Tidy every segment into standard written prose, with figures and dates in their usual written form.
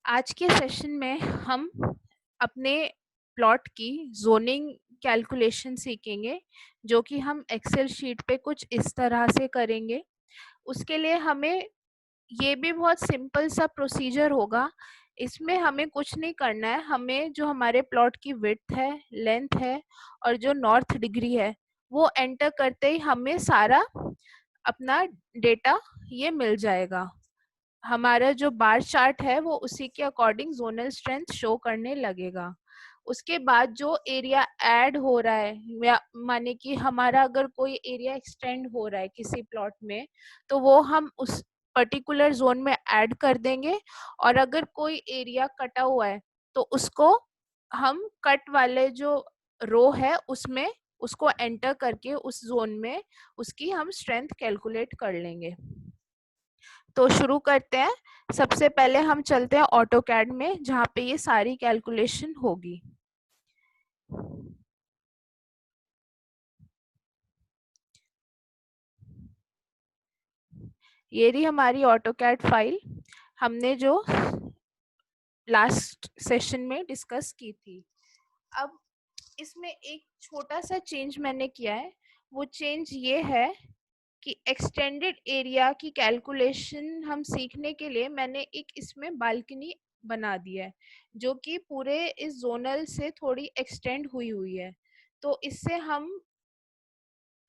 आज के सेशन में हम अपने प्लॉट की जोनिंग कैलकुलेशन सीखेंगे, जो कि हम एक्सेल शीट पे कुछ इस तरह से करेंगे। उसके लिए हमें ये भी बहुत सिंपल सा प्रोसीजर होगा। इसमें हमें कुछ नहीं करना है। हमें जो हमारे प्लॉट की विड्थ है, लेंथ है और जो नॉर्थ डिग्री है, वो एंटर करते ही हमें सारा अपना डेटा ये मिल जाएगा। हमारा जो बार चार्ट है वो उसी के अकॉर्डिंग जोनल स्ट्रेंथ शो करने लगेगा। उसके बाद जो एरिया ऐड हो रहा है, या माने कि हमारा अगर कोई एरिया एक्सटेंड हो रहा है किसी प्लॉट में, तो वो हम उस पर्टिकुलर जोन में ऐड कर देंगे। और अगर कोई एरिया कटा हुआ है तो उसको हम कट वाले जो रो है उसमें उसको एंटर करके उस जोन में उसकी हम स्ट्रेंथ कैलकुलेट कर लेंगे। तो शुरू करते हैं। सबसे पहले हम चलते हैं ऑटोकैड में, जहाँ पे ये सारी कैलकुलेशन होगी। ये रही हमारी ऑटोकैड फाइल, हमने जो लास्ट सेशन में डिस्कस की थी। अब इसमें एक छोटा सा चेंज मैंने किया है। वो चेंज ये है कि एक्सटेंडेड एरिया की कैलकुलेशन हम सीखने के लिए मैंने एक इसमें बालकनी बना दिया है, जो कि पूरे इस जोनल से थोड़ी एक्सटेंड हुई है। तो इससे हम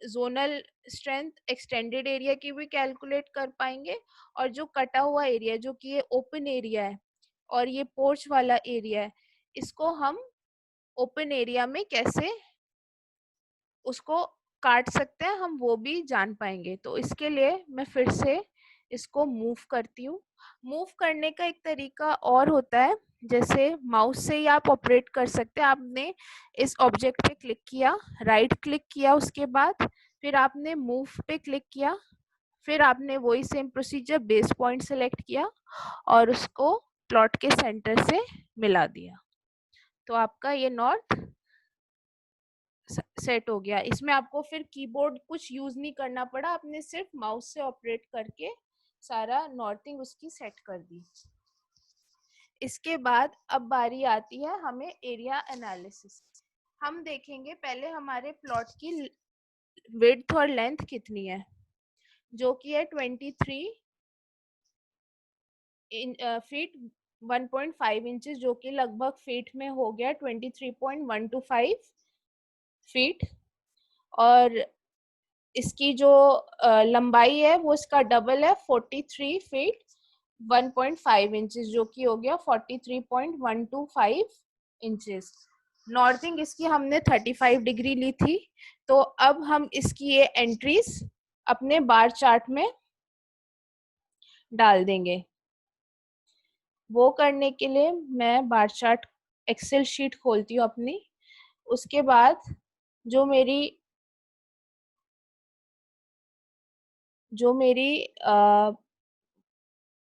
जोनल स्ट्रेंथ एक्सटेंडेड एरिया की भी कैलकुलेट कर पाएंगे, और जो कटा हुआ एरिया, जो कि ये ओपन एरिया है और ये पोर्च वाला एरिया है, इसको हम ओपन एरिया में कैसे उसको काट सकते हैं हम वो भी जान पाएंगे। तो इसके लिए मैं फिर से इसको मूव करती हूँ। मूव करने का एक तरीका और होता है, जैसे माउस से ही आप ऑपरेट कर सकते हैं। आपने इस ऑब्जेक्ट पे क्लिक किया, राइट क्लिक किया, उसके बाद फिर आपने मूव पे क्लिक किया, फिर आपने वही same procedure base point select किया और उसको प्लॉट के सेंटर से मिला दिया। तो आपका ये नॉर्थ सेट हो गया। इसमें आपको फिर कीबोर्ड कुछ यूज नहीं करना पड़ा, आपने सिर्फ माउस से ऑपरेट करके सारा नॉर्थिंग उसकी सेट कर दी। इसके बाद अब बारी आती है हमें एरिया एनालिसिस। हम देखेंगे पहले हमारे प्लॉट की विड्थ और लेंथ कितनी है, जो कि है 23 फीट 1.5 इंचेस, जो कि लगभग फीट में हो गया 23.125 फीट। और इसकी जो लंबाई है वो इसका डबल है, 43 फीट 1.5 इंचेस, जो कि हो गया 43.125 इंचेस। नॉर्थिंग इसकी हमने 35 डिग्री ली थी। तो अब हम इसकी ये एंट्रीज अपने बार चार्ट में डाल देंगे। वो करने के लिए मैं बार चार्ट एक्सेल शीट खोलती हूँ अपनी। उसके बाद जो मेरी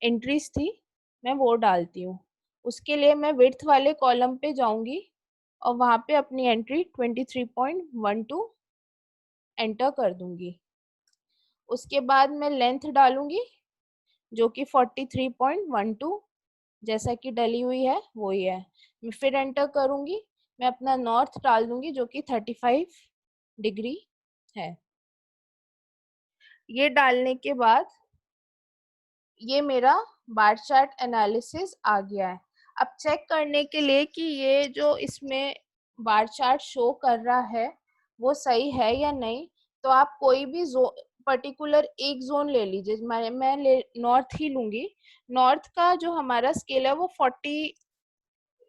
एंट्रीज थी मैं वो डालती हूँ। उसके लिए मैं विड्थ वाले कॉलम पे जाऊंगी और वहां पे अपनी एंट्री 23.12 एंटर कर दूंगी। उसके बाद मैं लेंथ डालूंगी, जो कि 43.12 जैसा कि डली हुई है वही है। मैं फिर एंटर करूंगी, मैं अपना नॉर्थ डाल दूंगी, जो कि 35 डिग्री है। ये डालने के बाद ये मेरा बार चार्ट एनालिसिस आ गया है। अब चेक करने के लिए कि ये जो इसमें बार चार्ट शो कर रहा है वो सही है या नहीं, तो आप कोई भी पर्टिकुलर एक जोन ले लीजिए। मैं नॉर्थ ही लूंगी। नॉर्थ का जो हमारा स्केल है वो 40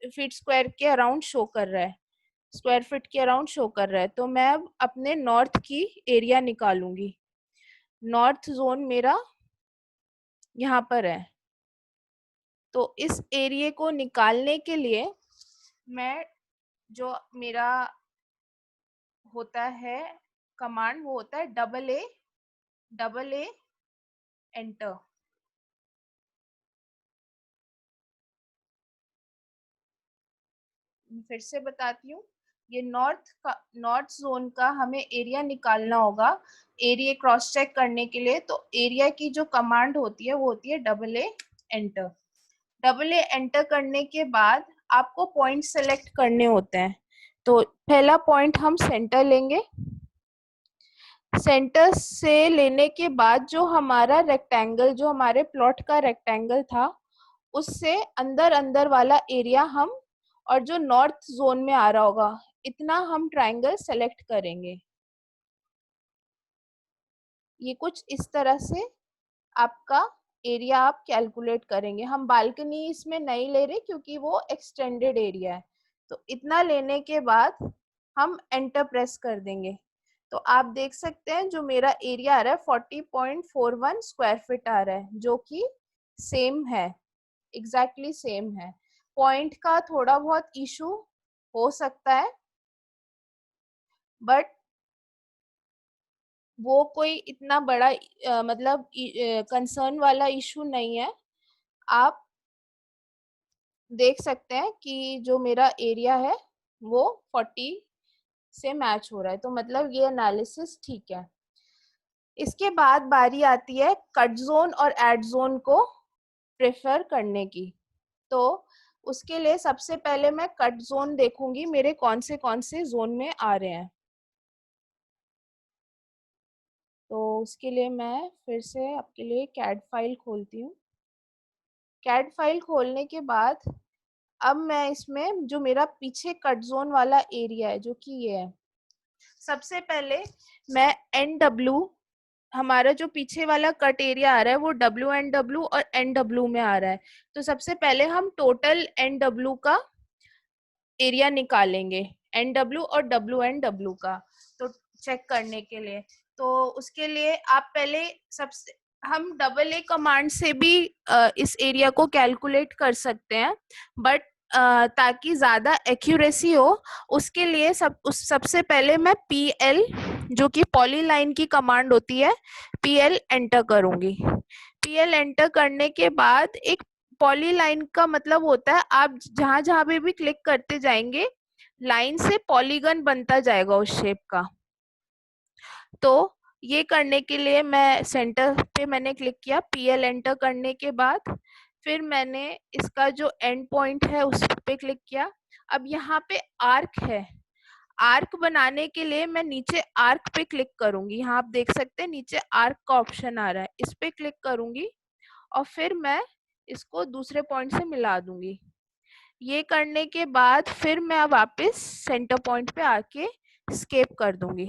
फीट स्क्वायर के अराउंड शो कर रहा है, स्क्वायर फीट के अराउंड शो कर रहा है। तो मैं अब अपने नॉर्थ की एरिया निकालूंगी। नॉर्थ जोन मेरा यहाँ पर है। तो इस एरिया को निकालने के लिए मैं जो मेरा होता है कमांड, वो होता है डबल ए एंटर। फिर से बताती हूँ, ये नॉर्थ जोन का हमें एरिया निकालना होगा। एरिया क्रॉस चेक करने के लिए तो एरिया की जो कमांड होती है वो होती है double A enter. Double A enter करने के बाद आपको पॉइंट सेलेक्ट करने होते हैं। तो पहला पॉइंट हम सेंटर लेंगे। सेंटर से लेने के बाद जो हमारा रेक्टेंगल, जो हमारे प्लॉट का रेक्टेंगल था, उससे अंदर अंदर वाला एरिया हम, और जो नॉर्थ जोन में आ रहा होगा इतना हम ट्रायंगल सेलेक्ट करेंगे। ये कुछ इस तरह से आपका एरिया आप कैलकुलेट करेंगे। हम बालकनी इसमें नहीं ले रहे क्योंकि वो एक्सटेंडेड एरिया है। तो इतना लेने के बाद हम एंटर प्रेस कर देंगे। तो आप देख सकते हैं जो मेरा एरिया आ रहा है 40.41 स्क्वायर फीट आ रहा है, जो कि सेम है, एग्जैक्टली सेम है। पॉइंट का थोड़ा बहुत इशू हो सकता है, बट वो कोई इतना बड़ा मतलब कंसर्न वाला इशू नहीं है। आप देख सकते हैं कि जो मेरा एरिया है वो 40 से मैच हो रहा है, तो मतलब ये एनालिसिस ठीक है। इसके बाद बारी आती है कट जोन और एड जोन को प्रेफर करने की। तो उसके लिए सबसे पहले मैं कट जोन देखूंगी मेरे कौन से जोन में आ रहे हैं। तो उसके लिए मैं फिर से आपके लिए कैड फाइल खोलती हूँ। कैड फाइल खोलने के बाद अब मैं इसमें जो मेरा पीछे कट जोन वाला एरिया है, जो कि ये है, सबसे पहले मैं एन डब्ल्यू, हमारा जो पीछे वाला कट एरिया आ रहा है वो डब्ल्यू एन डब्ल्यू और एन डब्ल्यू में आ रहा है। तो सबसे पहले हम टोटल एन डब्ल्यू का एरिया निकालेंगे, एन डब्ल्यू और डब्ल्यू एन डब्ल्यू का, तो चेक करने के लिए। तो उसके लिए आप पहले सबसे, हम डबल ए कमांड से भी इस एरिया को कैलकुलेट कर सकते हैं, बट ताकि ज्यादा एक्यूरेसी हो उसके लिए सबसे पहले मैं पी एल, जो कि पॉलीलाइन की कमांड होती है, पी एल एंटर करूंगी। पी एल एंटर करने के बाद एक पॉलीलाइन का मतलब होता है आप जहां जहां पे भी क्लिक करते जाएंगे लाइन से पॉलीगन बनता जाएगा उस शेप का। तो ये करने के लिए मैं सेंटर पे मैंने क्लिक किया, पीएल एंटर करने के बाद फिर मैंने इसका जो एंड पॉइंट है उस पे क्लिक किया। अब यहाँ पे आर्क है, आर्क बनाने के लिए मैं नीचे आर्क पे क्लिक करूंगी। यहाँ आप देख सकते हैं नीचे आर्क का ऑप्शन आ रहा है, इस पे क्लिक करूंगी और फिर मैं इसको दूसरे पॉइंट से मिला दूंगी। ये करने के बाद फिर मैं वापस सेंटर पॉइंट पे आके स्केप कर दूंगी।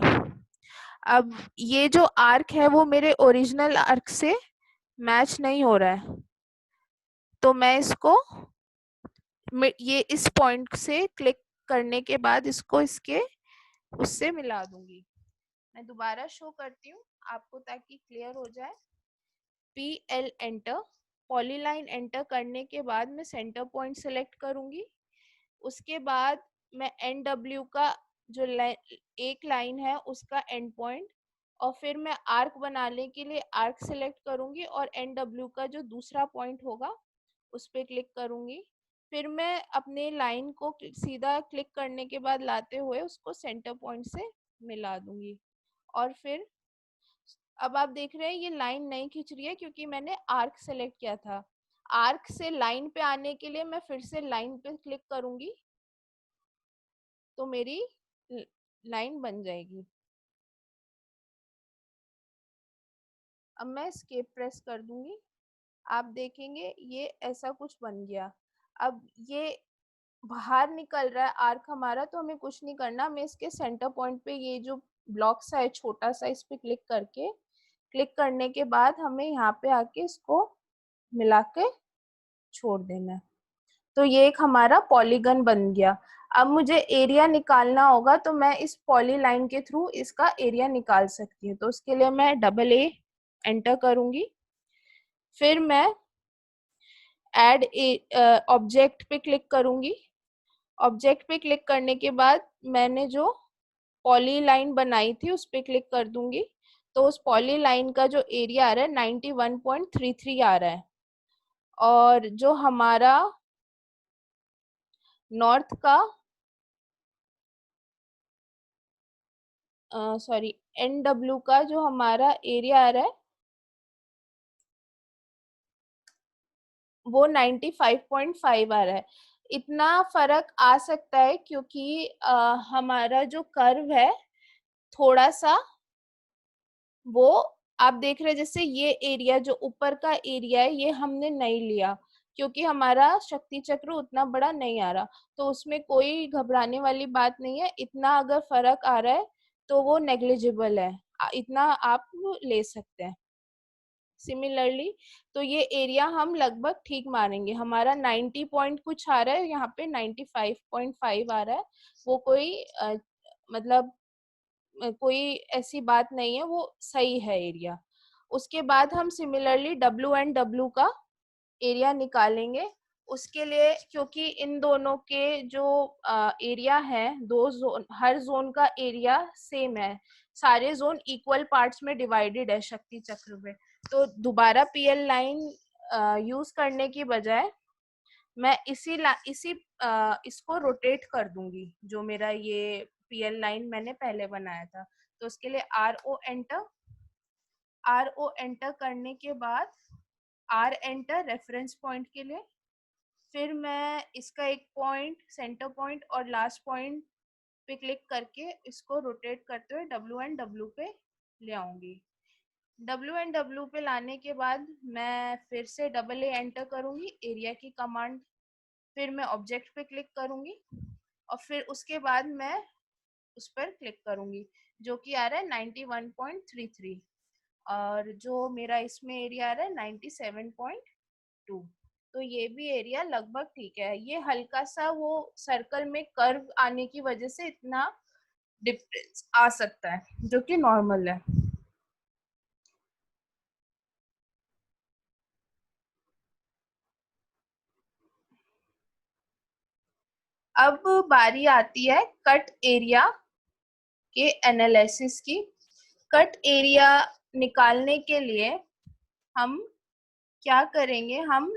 अब ये जो आर्क है वो मेरे ओरिजिनल आर्क से मैच नहीं हो रहा है, तो मैं इसको ये इस पॉइंट से क्लिक करने के बाद इसको इसके उससे मिला दूंगी। मैं दोबारा शो करती हूँ आपको ताकि क्लियर हो जाए। P L enter, polyline enter करने के बाद मैं सेंटर पॉइंट सेलेक्ट करूंगी। उसके बाद मैं एन डब्ल्यू का जो एक लाइन है उसका एंड पॉइंट, और फिर मैं आर्क बनाने के लिए आर्क सेलेक्ट करूंगी और एन डब्ल्यू का जो दूसरा पॉइंट होगा उस पर क्लिक करूंगी। फिर मैं अपने लाइन को सीधा क्लिक करने के बाद लाते हुए उसको सेंटर पॉइंट से मिला दूंगी। और फिर अब आप देख रहे हैं ये लाइन नहीं खींच रही है क्योंकि मैंने आर्क सेलेक्ट किया था। आर्क से लाइन पे आने के लिए मैं फिर से लाइन पे क्लिक करूंगी तो मेरी लाइन बन जाएगी। अब मैं एस्केप प्रेस कर दूंगी, आप देखेंगे ये ऐसा कुछ बन गया। अब ये बाहर निकल रहा है आर्क हमारा, तो हमें कुछ नहीं करना, हमें इसके सेंटर पॉइंट पे ये जो ब्लॉक सा है छोटा सा, इस पे क्लिक करके, क्लिक करने के बाद हमें यहाँ पे आके इसको मिला के छोड़ देना है। तो ये एक हमारा पॉलीगन बन गया। अब मुझे एरिया निकालना होगा तो मैं इस पॉली लाइन के थ्रू इसका एरिया निकाल सकती हूँ। तो उसके लिए मैं डबल ए एंटर करूंगी, फिर मैं ऐड ऑब्जेक्ट पे क्लिक करूंगी। ऑब्जेक्ट पे क्लिक करने के बाद मैंने जो पॉली लाइन बनाई थी उस पे क्लिक कर दूंगी। तो उस पॉली लाइन का जो एरिया आ रहा है 91.33 आ रहा है, और जो हमारा नॉर्थ का सॉरी एन डब्ल्यू का जो हमारा एरिया आ रहा है वो 95.5 आ रहा है। इतना फर्क आ सकता है क्योंकि हमारा जो कर्व है थोड़ा सा, वो आप देख रहे हैं जैसे ये एरिया जो ऊपर का एरिया है ये हमने नहीं लिया क्योंकि हमारा शक्ति चक्र उतना बड़ा नहीं आ रहा, तो उसमें कोई घबराने वाली बात नहीं है। इतना अगर फर्क आ रहा है तो वो नेग्लिजिबल है, इतना आप ले सकते हैं। सिमिलरली तो ये एरिया हम लगभग ठीक मानेंगे, हमारा 90 पॉइंट कुछ आ रहा है, यहाँ पे 95.5 आ रहा है। वो कोई मतलब कोई ऐसी बात नहीं है, वो सही है एरिया। उसके बाद हम सिमिलरली डब्ल्यू एंड डब्ल्यू का एरिया निकालेंगे। उसके लिए क्योंकि इन दोनों के जो एरिया है, दो जोन, हर जोन का एरिया सेम है, सारे जोन इक्वल पार्ट्स में डिवाइडेड है शक्ति चक्र में, तो दोबारा पीएल लाइन यूज करने की बजाय मैं इसको रोटेट कर दूंगी, जो मेरा ये पीएल लाइन मैंने पहले बनाया था। तो उसके लिए आर ओ एंटर करने के बाद आर एंटर रेफरेंस पॉइंट के लिए, फिर मैं इसका एक पॉइंट, सेंटर पॉइंट और लास्ट पॉइंट पे क्लिक करके इसको रोटेट करते हुए डब्ल्यू एंड डब्ल्यू पे ले आऊंगी। डब्ल्यू एंड डब्ल्यू पे लाने के बाद मैं फिर से डबल ए एंटर करूंगी, एरिया की कमांड, फिर मैं ऑब्जेक्ट पे क्लिक करूंगी और फिर उसके बाद मैं उस पर क्लिक करूंगी, जो कि आ रहा है 91.33, और जो मेरा इसमें एरिया आ रहा है 97.2। तो ये भी एरिया लगभग ठीक है। ये हल्का सा वो सर्कल में कर्व आने की वजह से इतना डिफरेंस आ सकता है, जो कि नॉर्मल है। अब बारी आती है कट एरिया के एनालिसिस की। कट एरिया निकालने के लिए हम क्या करेंगे, हम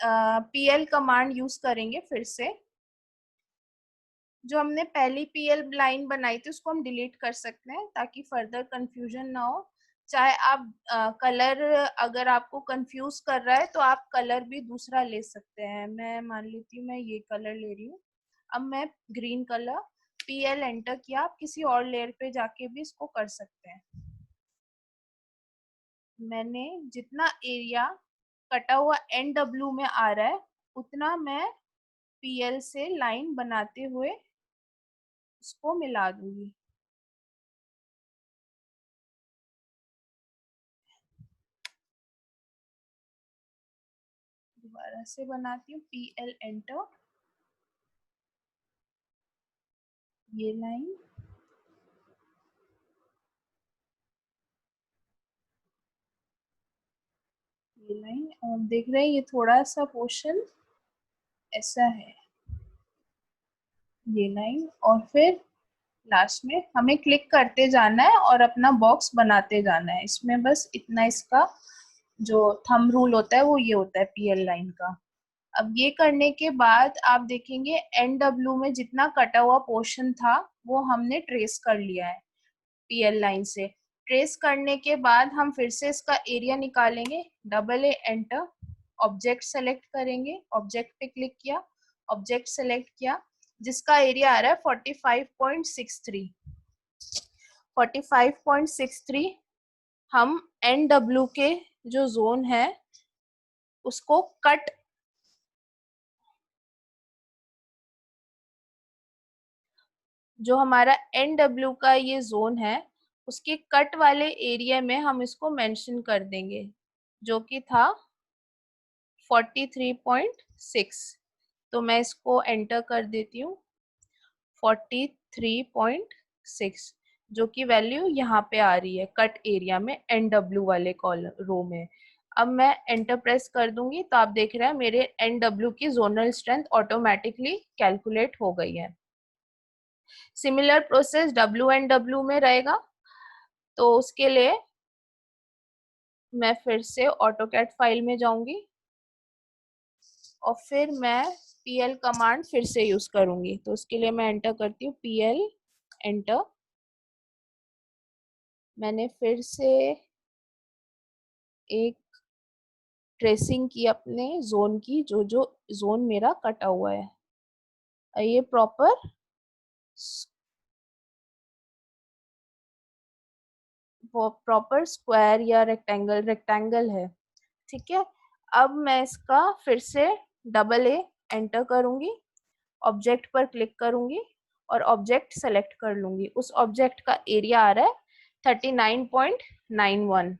पीएल कमांड यूज करेंगे फिर से। जो हमने पहली पीएल लाइन बनाई थी उसको हम डिलीट कर सकते हैं ताकि फर्दर कंफ्यूजन ना हो। चाहे आप कलर, अगर आपको कंफ्यूज कर रहा है तो आप कलर भी दूसरा ले सकते हैं। मैं मान लेती हूँ मैं ये कलर ले रही हूँ। अब मैं ग्रीन कलर, पीएल एंटर किया, आप किसी और लेयर पे जाके भी इसको कर सकते हैं। मैंने जितना एरिया कटा हुआ एन डब्ल्यू में आ रहा है उतना मैं पीएल से लाइन बनाते हुए उसको मिला दूंगी। दोबारा से बनाती हूँ, पीएल एंटर, ये लाइन, ये लाइन, और देख रहे हैं ये थोड़ा सा पोर्शन ऐसा है, ये लाइन, और फिर लास्ट में हमें क्लिक करते जाना है और अपना बॉक्स बनाते जाना है। इसमें बस इतना इसका जो थंब रूल होता है वो ये होता है पीएल लाइन का। अब ये करने के बाद आप देखेंगे एन डब्ल्यू में जितना कटा हुआ पोर्शन था वो हमने ट्रेस कर लिया है पीएल लाइन से। ट्रेस करने के बाद हम फिर से इसका एरिया निकालेंगे, double A enter, object select करेंगे, ऑब्जेक्ट पे क्लिक किया, ऑब्जेक्ट सेलेक्ट किया, जिसका एरिया आ रहा है 45.63। 45.63 हम एन डब्ल्यू के जो जोन है उसको कट, जो हमारा एन डब्ल्यू का ये जोन है उसके कट वाले एरिया में हम इसको मेंशन कर देंगे, जो कि था 43.6। तो मैं इसको एंटर कर देती हूँ, 43.6, जो कि वैल्यू यहाँ पे आ रही है कट एरिया में एन डब्ल्यू वाले कॉलम रो में। अब मैं एंटर प्रेस कर दूंगी तो आप देख रहे हैं मेरे एन डब्ल्यू की जोनल स्ट्रेंथ ऑटोमेटिकली कैलकुलेट हो गई है। Similar process W N W में रहेगा, तो उसके लिए मैं फिर से ऑटोकैड फाइल में जाऊंगी और फिर मैं पीएल कमांड फिर से यूज करूंगी। तो उसके लिए मैं एंटर करती हूँ पीएल एंटर। मैंने फिर से एक ट्रेसिंग की अपने जोन की, जो जो जोन मेरा कटा हुआ है। ये प्रॉपर स्क्वायर या रेक्टेंगल है, ठीक है। अब मैं इसका फिर से डबल ए एंटर करूंगी, ऑब्जेक्ट पर क्लिक करूंगी और ऑब्जेक्ट सेलेक्ट कर लूंगी। उस ऑब्जेक्ट का एरिया आ रहा है 39.91,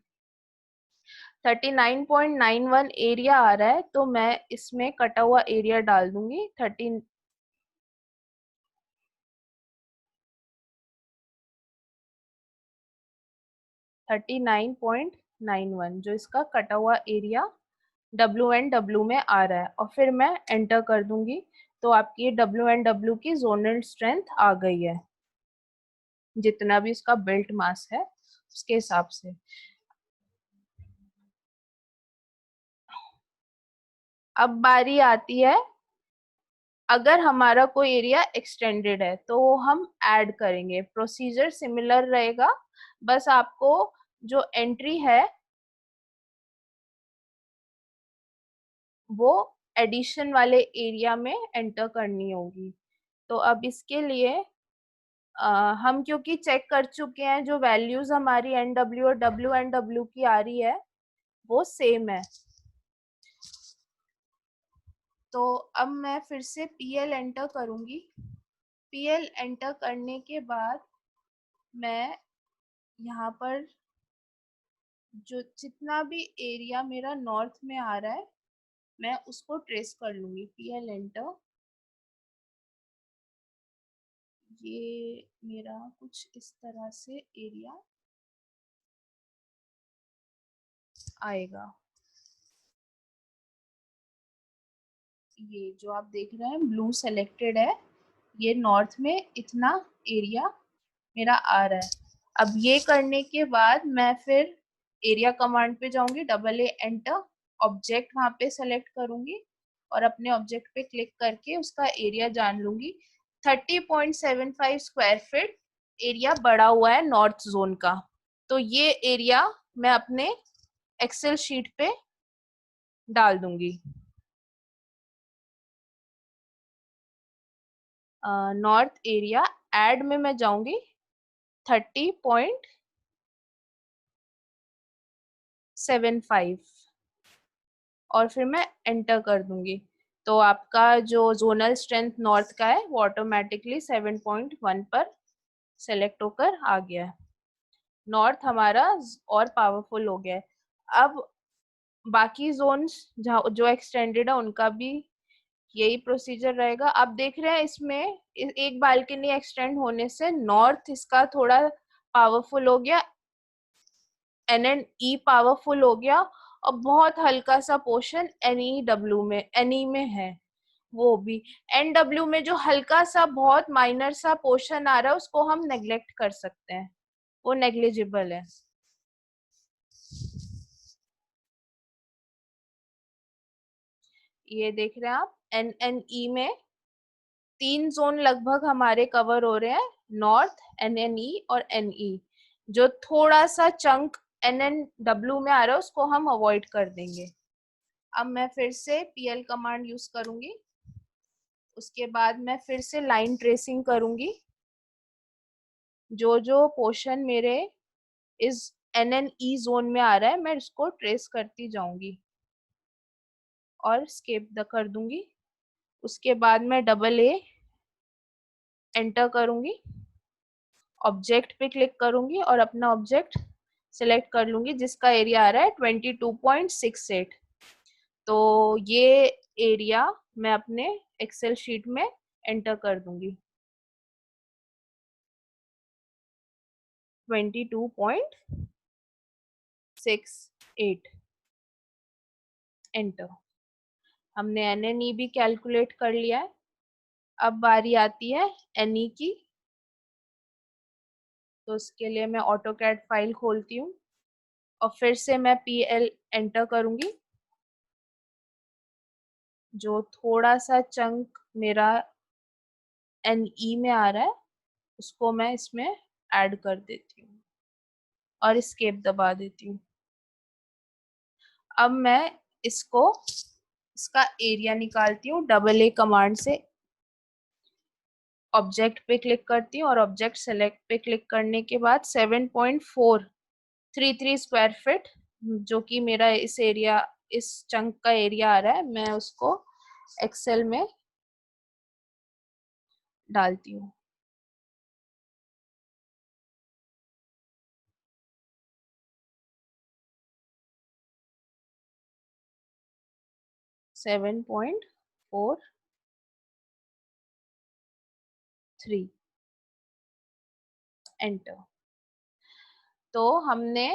39.91 एरिया आ रहा है। तो मैं इसमें कटा हुआ एरिया डाल दूंगी 39.91, जो इसका कटा हुआ एरिया W में आ रहा है, और फिर मैं एंटर कर दूंगी। तो आपकी W की जोनल स्ट्रेंथ आ गई है, जितना भी उसका बिल्ट मास है उसके हिसाब से। अब बारी आती है, अगर हमारा कोई एरिया एक्सटेंडेड है तो वो हम ऐड करेंगे। प्रोसीजर सिमिलर रहेगा, बस आपको जो एंट्री है वो एडिशन वाले एरिया में एंटर करनी होगी। तो अब इसके लिए हम क्योंकि चेक कर चुके हैं, जो वैल्यूज हमारी NW और WNW की आ रही है वो सेम है। तो अब मैं फिर से PL एंटर करूंगी। PL एंटर करने के बाद मैं यहाँ पर जो जितना भी एरिया मेरा नॉर्थ में आ रहा है मैं उसको ट्रेस कर लूंगी। PL एंटर, ये मेरा कुछ इस तरह से एरिया आएगा। ये जो आप देख रहे हैं ब्लू सेलेक्टेड है, ये नॉर्थ में इतना एरिया मेरा आ रहा है। अब ये करने के बाद मैं फिर एरिया कमांड पे जाऊंगी, डबल ए एंटर, ऑब्जेक्ट वहां पे सेलेक्ट करूंगी और अपने ऑब्जेक्ट पे क्लिक करके उसका एरिया जान लूंगी। 30.75 स्क्वायर फीट एरिया बढ़ा हुआ है नॉर्थ जोन का। तो ये एरिया मैं अपने एक्सेल शीट पे डाल दूंगी। नॉर्थ एरिया एड में मैं जाऊंगी 30.75 और फिर मैं एंटर कर दूंगी। तो आपका जो जोनल स्ट्रेंथ नॉर्थ का है वो ऑटोमेटिकली 7.1 पर सेलेक्ट होकर आ गया है। नॉर्थ हमारा और पावरफुल हो गया है। अब बाकी जोन्स जो एक्सटेंडेड है उनका भी यही प्रोसीजर रहेगा। आप देख रहे हैं इसमें एक बालकनी एक्सटेंड होने से नॉर्थ इसका थोड़ा पावरफुल हो गया, NNE पावरफुल हो गया, और बहुत हल्का सा पोर्शन NEW में NE में है वो भी। NW में जो हल्का सा बहुत माइनर सा पोर्शन आ रहा है उसको हम नेग्लेक्ट कर सकते हैं, वो नेग्लिजिबल है। ये देख रहे हैं आप NNE में 3 जोन लगभग हमारे कवर हो रहे हैं, नॉर्थ, NNE और NE। जो थोड़ा सा चंक NNW में आ रहा है उसको हम अवॉइड कर देंगे। अब मैं फिर से PL कमांड यूज करूंगी, उसके बाद मैं फिर से लाइन ट्रेसिंग करूंगी। जो जो पोर्शन मेरे इस NNE जोन में आ रहा है मैं इसको ट्रेस करती जाऊंगी और स्केप कर दूंगी। उसके बाद मैं डबल ए एंटर करूंगी, ऑब्जेक्ट पे क्लिक करूंगी और अपना ऑब्जेक्ट सिलेक्ट कर लूंगी जिसका एरिया आ रहा है 22.68। तो ये एरिया मैं अपने एक्सेल शीट में एंटर कर दूंगी, 22.68 एंटर। हमने NNE भी कैलकुलेट कर लिया है। अब बारी आती है NE की। तो इसके लिए मैं ऑटोकैड फाइल खोलती हूँ और फिर से मैं PL एंटर करूंगी। जो थोड़ा सा चंक मेरा NE में आ रहा है उसको मैं इसमें ऐड कर देती हूँ और एस्केप दबा देती हूँ। अब मैं इसका एरिया निकालती हूँ डबल ए कमांड से। ऑब्जेक्ट पे क्लिक करती हूँ और ऑब्जेक्ट सेलेक्ट पे क्लिक करने के बाद 7.433 स्क्वायर फीट जो कि मेरा इस चंक का एरिया आ रहा है, मैं उसको एक्सेल में डालती हूँ। 7.43 एंटर। तो हमने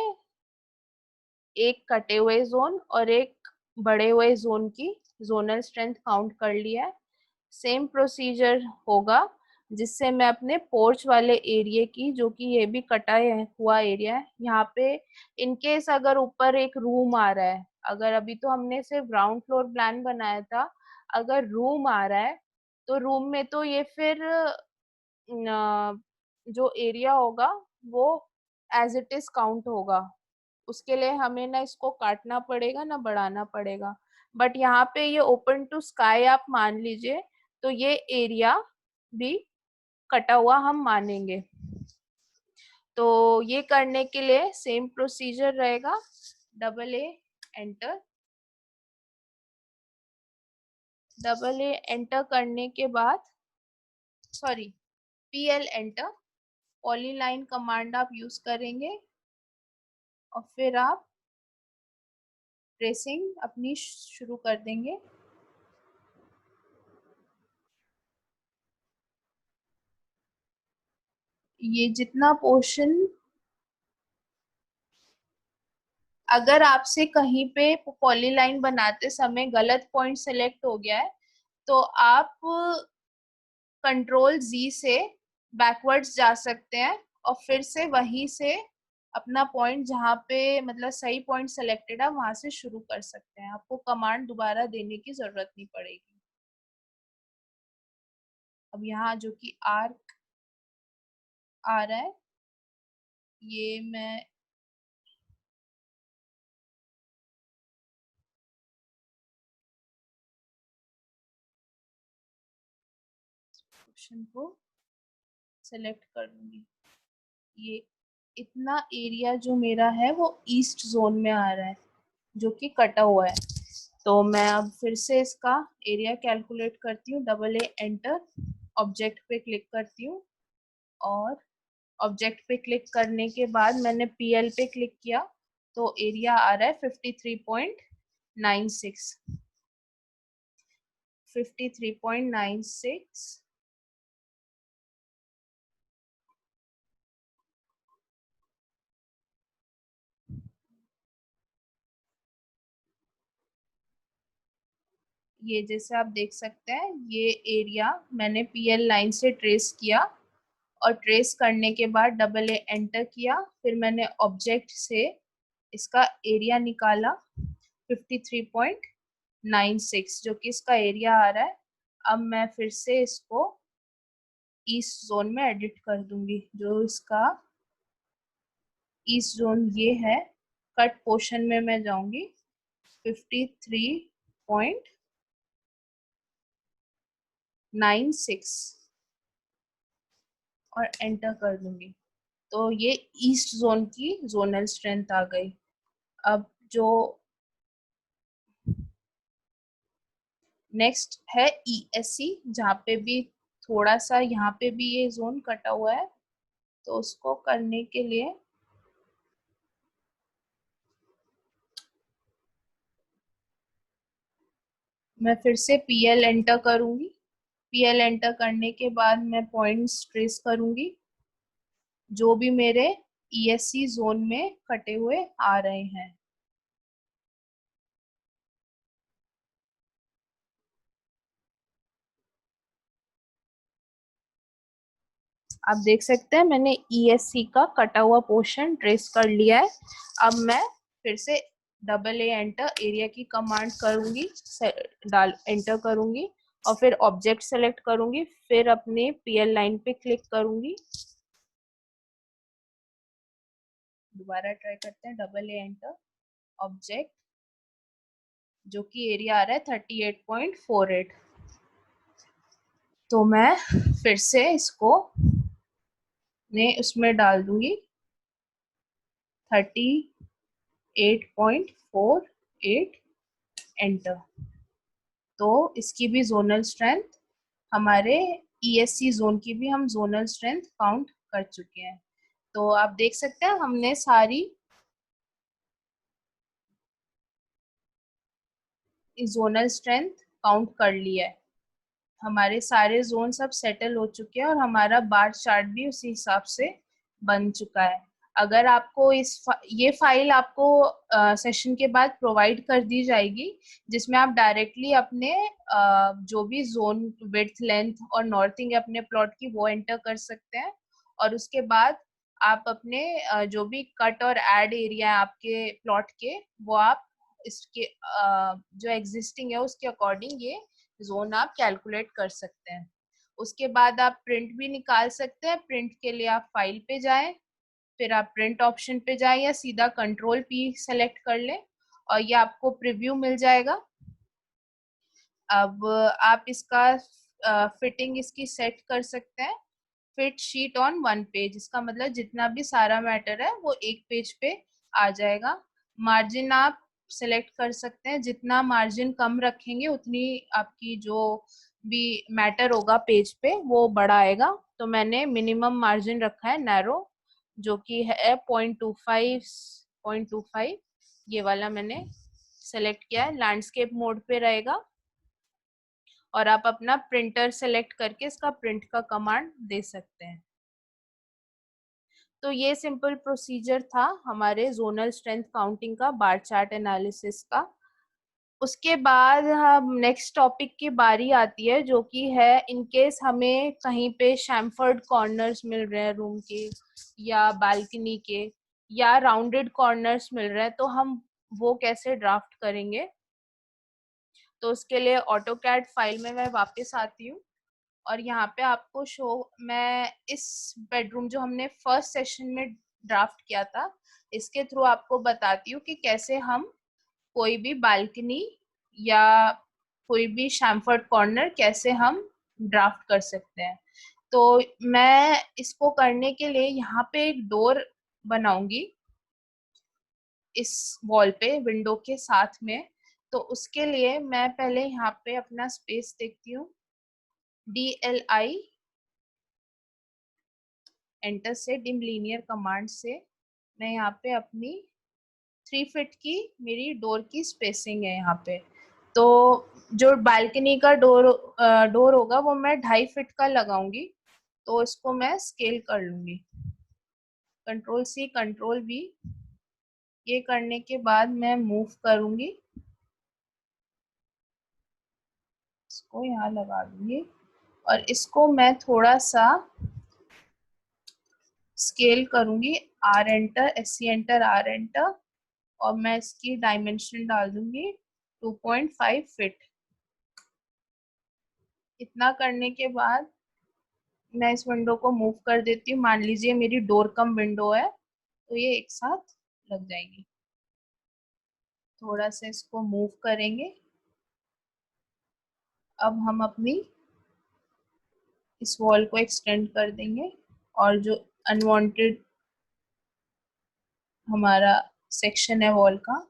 एक कटे हुए जोन और एक बड़े हुए जोन की जोनल स्ट्रेंथ काउंट कर लिया है। सेम प्रोसीजर होगा जिससे मैं अपने पोर्च वाले एरिया की, जो कि ये भी कटा हुआ एरिया है, यहाँ पे इनकेस अगर ऊपर एक रूम आ रहा है, अगर अभी तो हमने सिर्फ ग्राउंड फ्लोर प्लान बनाया था, अगर रूम आ रहा है तो रूम में तो ये फिर जो एरिया होगा वो एज इट इज काउंट होगा। उसके लिए हमें ना इसको काटना पड़ेगा ना बढ़ाना पड़ेगा। बट यहाँ पे ये ओपन टू स्काई आप मान लीजिए, तो ये एरिया भी कटा हुआ हम मानेंगे। तो ये करने के लिए सेम प्रोसीजर रहेगा, double A enter. Double A enter करने के बाद sorry PL enter, polyline command आप यूज करेंगे और फिर आप ट्रेसिंग अपनी शुरू कर देंगे। ये जितना पोर्शन, अगर आपसे कहीं पे पॉलीलाइन बनाते समय गलत पॉइंट सेलेक्ट हो गया है तो आप कंट्रोल जी से बैकवर्ड्स जा सकते हैं और फिर से वहीं से अपना पॉइंट जहाँ पे मतलब सही पॉइंट सेलेक्टेड है वहां से शुरू कर सकते हैं। आपको कमांड दोबारा देने की जरूरत नहीं पड़ेगी। अब यहाँ जो कि आर्क आ रहा है, ये मैं ऑप्शन को सेलेक्ट कर लूंगी। ये इतना एरिया जो मेरा है वो ईस्ट जोन में आ रहा है जो कि कटा हुआ है। तो मैं अब फिर से इसका एरिया कैलकुलेट करती हूँ, डबल ए एंटर, ऑब्जेक्ट पे क्लिक करती हूँ और ऑब्जेक्ट पे क्लिक करने के बाद मैंने पीएल पे क्लिक किया तो एरिया आ रहा है 53.96। 53.96। ये जैसे आप देख सकते हैं ये एरिया मैंने पीएल लाइन से ट्रेस किया और ट्रेस करने के बाद डबल ए एंटर किया, फिर मैंने ऑब्जेक्ट से इसका एरिया निकाला 53.96 जो कि इसका एरिया आ रहा है। अब मैं फिर से इसको ईस्ट जोन में एडिट कर दूंगी। जो इसका ईस्ट जोन ये है, कट पोर्शन में मैं जाऊंगी 53.96 और एंटर कर दूंगी। तो ये ईस्ट जोन की जोनल स्ट्रेंथ आ गई। अब जो नेक्स्ट है ईएससी, जहाँ पे भी थोड़ा सा यहाँ पे भी ये जोन कटा हुआ है, तो उसको करने के लिए मैं फिर से पीएल एंटर करूंगी। पीएल एंटर करने के बाद मैं पॉइंट्स ट्रेस करूंगी जो भी मेरे ईएससी जोन में कटे हुए आ रहे हैं। आप देख सकते हैं मैंने ईएससी का कटा हुआ पोर्शन ट्रेस कर लिया है। अब मैं फिर से डबल ए एंटर एरिया की कमांड करूंगी, डाल एंटर करूंगी और फिर ऑब्जेक्ट सेलेक्ट करूंगी, फिर अपने पीएल लाइन पे क्लिक करूंगी। दोबारा ट्राई करते हैं, डबल ए एंटर, ऑब्जेक्ट, जो कि एरिया आ रहा है 38.48। तो मैं फिर से इसको उसमें डाल दूंगी 38.48, एंटर। तो इसकी भी जोनल स्ट्रेंथ, हमारे ईएससी जोन की भी हम जोनल स्ट्रेंथ काउंट कर चुके हैं। तो आप देख सकते हैं हमने सारी जोनल स्ट्रेंथ काउंट कर लिया है। हमारे सारे जोन सब सेटल हो चुके हैं और हमारा बार चार्ट भी उसी हिसाब से बन चुका है। अगर आपको ये फाइल आपको सेशन के बाद प्रोवाइड कर दी जाएगी, जिसमें आप डायरेक्टली अपने जो भी जोन विड्थ लेंथ और नॉर्थिंग है अपने प्लॉट की वो एंटर कर सकते हैं। और उसके बाद आप अपने जो भी कट और ऐड एरिया है आपके प्लॉट के, वो आप इसके जो एग्जिस्टिंग है उसके अकॉर्डिंग ये जोन आप कैलकुलेट कर सकते हैं। उसके बाद आप प्रिंट भी निकाल सकते हैं। प्रिंट के लिए आप फाइल पे जाएं, फिर आप प्रिंट ऑप्शन पे जाएं या सीधा कंट्रोल पी सेलेक्ट कर लें और ये आपको प्रीव्यू मिल जाएगा। अब आप इसका फिटिंग इसकी सेट कर सकते हैं। Fit sheet on one page, इसका मतलब जितना भी सारा मैटर है वो एक पेज पे आ जाएगा। मार्जिन आप सेलेक्ट कर सकते हैं, जितना मार्जिन कम रखेंगे उतनी आपकी जो भी मैटर होगा पेज पे वो बड़ा आएगा। तो मैंने मिनिमम मार्जिन रखा है नैरो, जो कि है 0.25, ये वाला मैंने सेलेक्ट किया है। लैंडस्केप मोड पे रहेगा और आप अपना प्रिंटर सेलेक्ट करके इसका प्रिंट का कमांड दे सकते हैं। तो ये सिंपल प्रोसीजर था हमारे जोनल स्ट्रेंथ काउंटिंग का, बार चार्ट एनालिसिस का। उसके बाद हम नेक्स्ट टॉपिक की बारी आती है, जो कि है इनकेस हमें कहीं पे शैम्फर्ड कॉर्नर्स मिल रहे हैं रूम के या बालकनी के, या राउंडेड कॉर्नर्स मिल रहे हैं, तो हम वो कैसे ड्राफ्ट करेंगे। तो उसके लिए ऑटोकैड फाइल में मैं वापस आती हूँ और यहाँ पे आपको मैं इस बेडरूम जो हमने फर्स्ट सेशन में ड्राफ्ट किया था, इसके थ्रू आपको बताती हूँ कि कैसे हम कोई भी बालकनी या कोई भी शैम्फर्ड कॉर्नर कैसे हम ड्राफ्ट कर सकते हैं। तो मैं इसको करने के लिए यहाँ पे एक डोर बनाऊंगी इस वॉल पे विंडो के साथ में। तो उसके लिए मैं पहले यहाँ पे अपना स्पेस देखती हूँ, DLI एंटर से डिम लीनियर कमांड से मैं यहाँ पे अपनी 3 फीट की मेरी डोर की स्पेसिंग है यहाँ पे। तो जो बालकनी का डोर होगा वो मैं 2.5 फीट का लगाऊंगी। तो इसको मैं स्केल कर लूंगी, कंट्रोल C कंट्रोल V। ये करने के बाद मैं मूव करूंगी, इसको यहाँ लगा दूंगी और इसको मैं थोड़ा सा स्केल करूंगी, R enter, SC enter, R enter, और मैं इसकी डायमेंशन डाल दूंगी 2.5 फीट। इतना करने के बाद मैं इस विंडो को मूव कर देती हूँ। मान लीजिए मेरी डोर कम विंडो है तो ये एक साथ लग जाएगी। थोड़ा सा इसको मूव करेंगे। अब हम अपनी इस वॉल को एक्सटेंड कर देंगे और जो अनवांटेड हमारा सेक्शन है वॉल का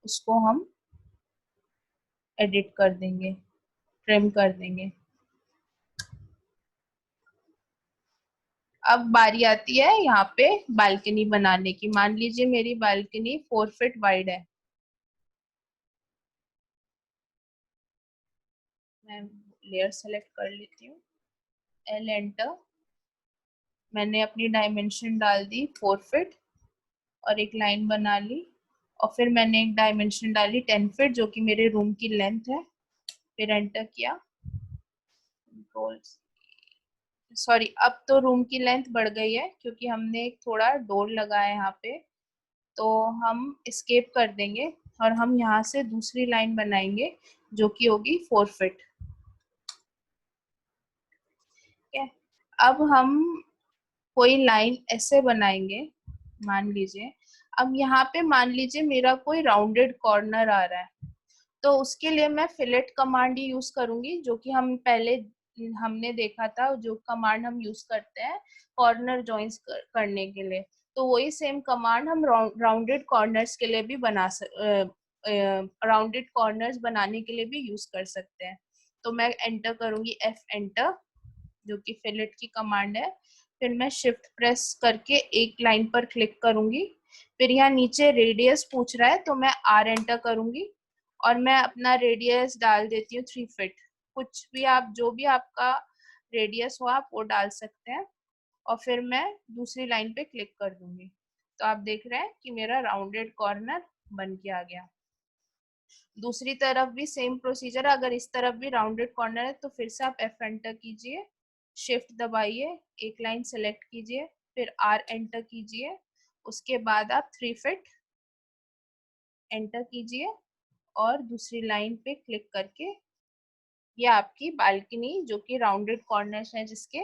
उसको हम एडिट कर देंगे, ट्रिम कर देंगे। अब बारी आती है यहाँ पे बालकनी बनाने की। मान लीजिए मेरी बालकनी 4 फीट वाइड है। मैं लेयर सेलेक्ट कर लेती हूँ, L एंटर। मैंने अपनी डायमेंशन डाल दी 4 फीट और एक लाइन बना ली और फिर मैंने एक डायमेंशन डाली 10 फीट जो कि मेरे रूम की लेंथ है। फिर एंटर किया, कंट्रोल सॉरी, अब तो रूम की लेंथ बढ़ गई है क्योंकि हमने एक थोड़ा डोर लगाया है यहाँ पे। तो हम एस्केप कर देंगे और हम यहाँ से दूसरी लाइन बनाएंगे जो कि होगी 4 फीट। ठीक है, अब हम कोई लाइन ऐसे बनाएंगे। मान लीजिए अब यहाँ पे मान लीजिए मेरा कोई राउंडेड कॉर्नर आ रहा है, तो उसके लिए मैं फिलेट कमांड ही यूज करूंगी, जो कि हम पहले हमने देखा था, जो कमांड हम यूज करते हैं कॉर्नर जॉइंस करने के लिए। तो वही सेम कमांड हम राउंडेड कॉर्नर्स के लिए भी राउंडेड कॉर्नर्स बनाने के लिए भी यूज कर सकते हैं। तो मैं एंटर करूंगी, F एंटर, जो कि फिलेट की कमांड है। फिर मैं शिफ्ट प्रेस करके एक लाइन पर क्लिक करूंगी। फिर यहाँ नीचे रेडियस पूछ रहा है, तो मैं R एंटर करूंगी और मैं अपना रेडियस डाल देती हूँ 3 फीट। कुछ भी आप, जो भी आपका रेडियस हो आप वो डाल सकते हैं। और फिर मैं दूसरी लाइन पे क्लिक कर दूंगी। तो आप देख रहे हैं कि मेरा राउंडेड कॉर्नर बन के आ गया। दूसरी तरफ भी सेम प्रोसीजर है, अगर इस तरफ भी राउंडेड कॉर्नर है तो फिर से आप F एंटर कीजिए, शिफ्ट दबाइए, एक लाइन सेलेक्ट कीजिए, फिर R एंटर कीजिए, उसके बाद आप 3 फीट एंटर कीजिए और दूसरी लाइन पे क्लिक करके ये आपकी बालकनी, जो कि राउंडेड कॉर्नर्स है जिसके,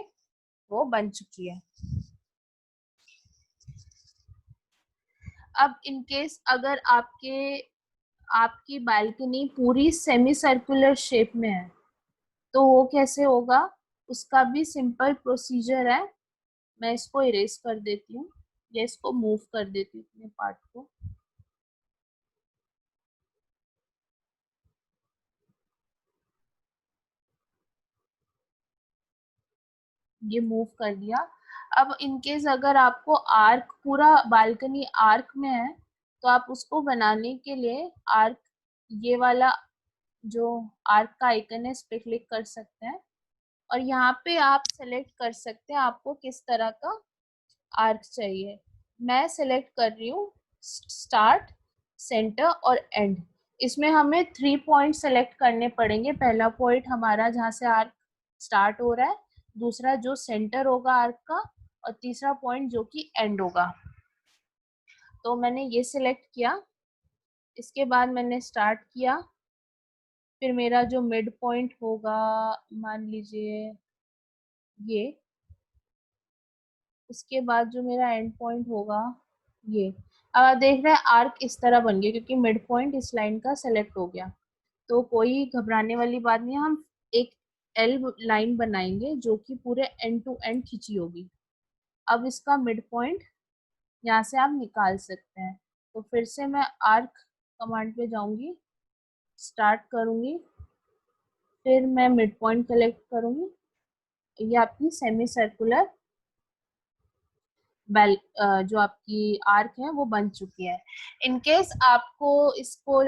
वो बन चुकी है। अब इन केस अगर आपकी बालकनी पूरी सेमी सर्कुलर शेप में है, तो वो कैसे होगा, उसका भी सिंपल प्रोसीजर है। मैं इसको इरेज कर देती हूँ या इसको मूव कर देती हूँ अपने पार्ट को। ये मूव कर दिया। अब इनकेस अगर आपको आर्क, पूरा बालकनी आर्क में है, तो आप उसको बनाने के लिए आर्क, ये वाला जो आर्क का आइकन है इस पे क्लिक कर सकते हैं और यहाँ पे आप सेलेक्ट कर सकते हैं आपको किस तरह का आर्क चाहिए। मैं सेलेक्ट कर रही हूँ स्टार्ट, सेंटर और एंड। इसमें हमें 3 पॉइंट सेलेक्ट करने पड़ेंगे। पहला पॉइंट हमारा जहाँ से आर्क स्टार्ट हो रहा है, दूसरा जो सेंटर होगा आर्क का, और तीसरा पॉइंट जो कि एंड होगा। तो मैंने ये सिलेक्ट किया, इसके बाद मैंने स्टार्ट किया, फिर मेरा जो मिड पॉइंट होगा मान लीजिए ये, उसके बाद जो मेरा एंड पॉइंट होगा ये। अब आप देख रहे हैं आर्क इस तरह बन गया क्योंकि मिड पॉइंट इस लाइन का सेलेक्ट हो गया। तो कोई घबराने वाली बात नहीं है, हम एक एल लाइन बनाएंगे जो कि पूरे एंड टू एंड खिंची होगी। अब इसका मिड पॉइंट यहाँ से आप निकाल सकते हैं। तो फिर से मैं आर्क कमांड पे जाऊंगी, स्टार्ट करूंगी, फिर मैं मिड पॉइंट कलेक्ट करूंगी। ये आपकी सेमी सर्कुलर बेल, जो आपकी आर्क है वो बन चुकी है। इनकेस आपको इसको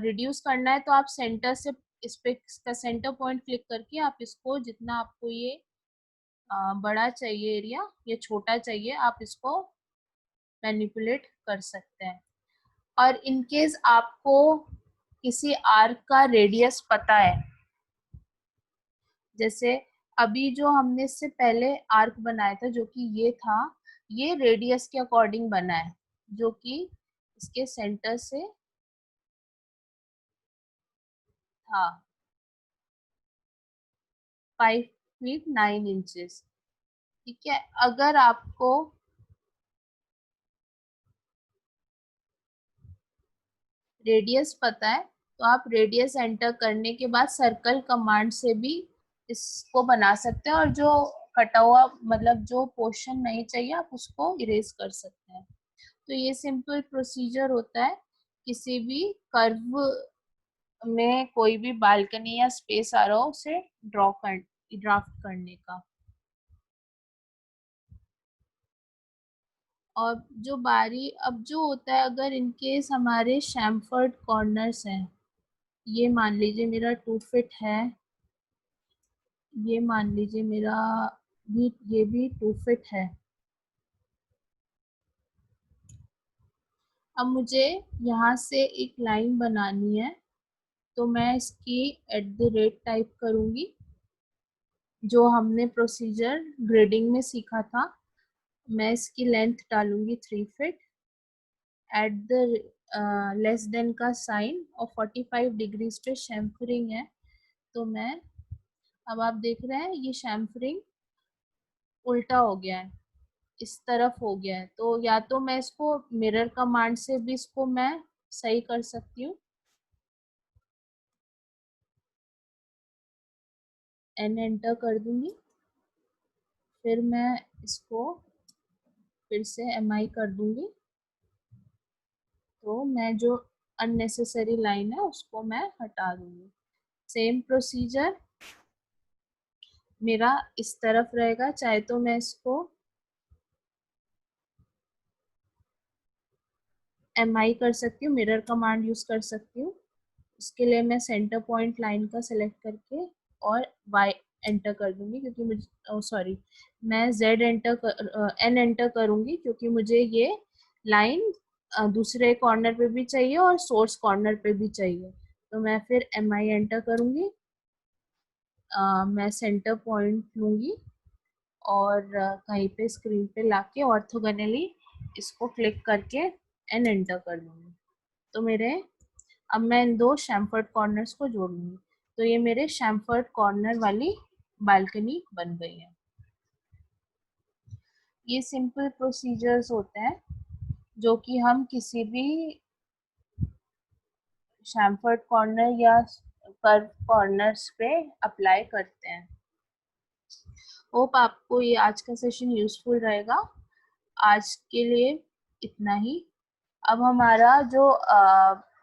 रिड्यूस करना है, तो आप सेंटर से, इस पे इसका सेंटर पॉइंट क्लिक करके आप इसको, जितना आपको ये बड़ा चाहिए एरिया या छोटा चाहिए, आप इसको मैनिपुलेट कर सकते हैं। और इनकेस आपको किसी आर्क का रेडियस पता है, जैसे अभी जो हमने इससे पहले आर्क बनाया था जो कि ये था, ये रेडियस के अकॉर्डिंग बना है, जो कि इसके सेंटर से था 5 फीट 9 इंचेस। ठीक है, अगर आपको रेडियस पता है, तो आप रेडियस एंटर करने के बाद सर्कल कमांड से भी इसको बना सकते हैं, और जो कटा हुआ, मतलब जो पोर्शन नहीं चाहिए, आप उसको इरेज कर सकते हैं। तो ये सिंपल प्रोसीजर होता है किसी भी कर्व में कोई भी बालकनी या स्पेस आ रहा हो उसे ड्राफ्ट करने का। और जो बारी अब जो होता है, अगर इनकेस हमारे शैम्फर्ड कॉर्नर्स हैं, ये मान लीजिए मेरा 2 फीट है, ये मान लीजिए मेरा भी, ये भी 2 फीट है। अब मुझे यहाँ से एक लाइन बनानी है, तो मैं इसकी @ टाइप करूंगी, जो हमने प्रोसीजर ग्रेडिंग में सीखा था। मैं इसकी लेंथ डालूंगी 3 फीट, लेस देन का साइन, और 45 डिग्रीज पे शैम्फरिंग है। तो मैं, अब आप देख रहे हैं ये शैम्फरिंग उल्टा हो गया है। इस तरफ हो गया है, तो या तो मैं इसको मिरर कमांड से भी इसको मैं सही कर सकती हूँ। एन एंटर कर दूंगी, फिर मैं इसको फिर से MI कर दूंगी, तो मैं जो अननेसेसरी लाइन है उसको मैं हटा दूंगी। सेम प्रोसीजर मेरा इस तरफ रहेगा, चाहे तो मैं इसको MI कर सकती हूँ, मिरर कमांड यूज कर सकती हूँ। इसके लिए मैं सेंटर पॉइंट लाइन का सेलेक्ट करके और Y एंटर कर दूंगी, क्योंकि मुझे सॉरी मैं Z एंटर कर N एंटर करूंगी, क्योंकि मुझे ये लाइन दूसरे कॉर्नर पे भी चाहिए और सोर्स कॉर्नर पे भी चाहिए। तो मैं फिर MI एंटर करूंगी, मैं सेंटर पॉइंट लूंगी और कहीं पे स्क्रीन पे लाके ऑर्थोगोनली इसको क्लिक करके एन एंटर कर लूंगी। तो मेरे अब मैं इन दो शैम्फर्ड कॉर्नर्स को जोड़ लूंगी, तो ये मेरे शैम्फर्ड कॉर्नर वाली बालकनी बन गई है। ये सिंपल प्रोसीजर्स होते हैं जो कि हम किसी भी शैम्फर्ड कॉर्नर या कर्व कॉर्नर्स पे अप्लाई करते हैं। होप आपको ये आज का सेशन यूजफुल रहेगा। आज के लिए इतना ही। अब हमारा जो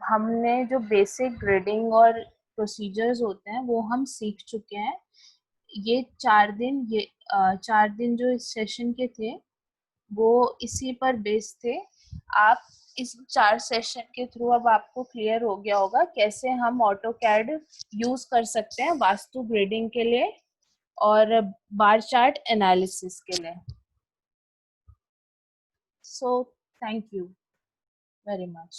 हमने जो बेसिक ग्रेडिंग और प्रोसीजर्स होते हैं वो हम सीख चुके हैं। ये 4 दिन ये 4 दिन जो इस सेशन के थे वो इसी पर बेस्ड थे। आप इस 4 सेशन के थ्रू अब आपको क्लियर हो गया होगा कैसे हम ऑटो कैड यूज कर सकते हैं वास्तु ग्रेडिंग के लिए और बार चार्ट एनालिसिस के लिए। So thank you very much.